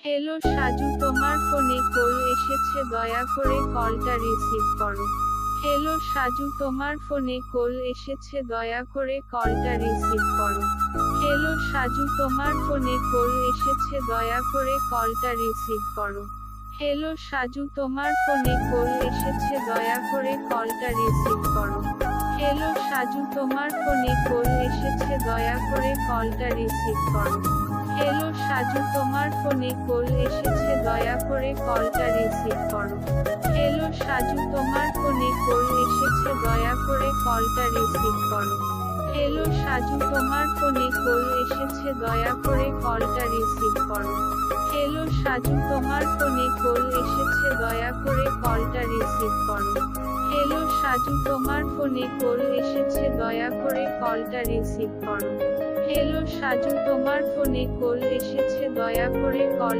Hello Saju, তোমার ফোনে call এসেছে, দয়া করে কলটা রিসিভ করো। হ্যালো সাজু, তোমার ফোনে কল এসেছে, দয়া করে কলটা রিসিভ করো। হ্যালো সাজু, তোমার ফোনে কল এসেছে, দয়া করে কলটা রিসিভ করো। হ্যালো সাজু, তোমার ফোনে কল এসেছে, দয়া করে কলটা রিসিভ করো। হ্যালো সাজু, তোমার ফোনে কল এসেছে, দয়া করে কলটা রিসিভ করো। হ্যালো সাজু, তোমার ফোনে কল এসেছে, দয়া করে কলটা রিসিভ করো। হ্যালো সাজু, তোমার ফোনে কল এসেছে, দয়া করে কলটা রিসিভ করো। হ্যালো সাজু, তোমার ফোনে কল এসেছে, দয়া করে কলটা রিসিভ করো। হ্যালো সাজু, তোমার ফোনে কল এসেছে, দয়া করে কলটা রিসিভ করো। হ্যালো সাজু, তোমার ফোনে কল এসেছে, দয়া করে কলটা রিসিভ করো। হ্যালো সাজু, তোমার ফোনে কল এসেছে, দয়া করে কল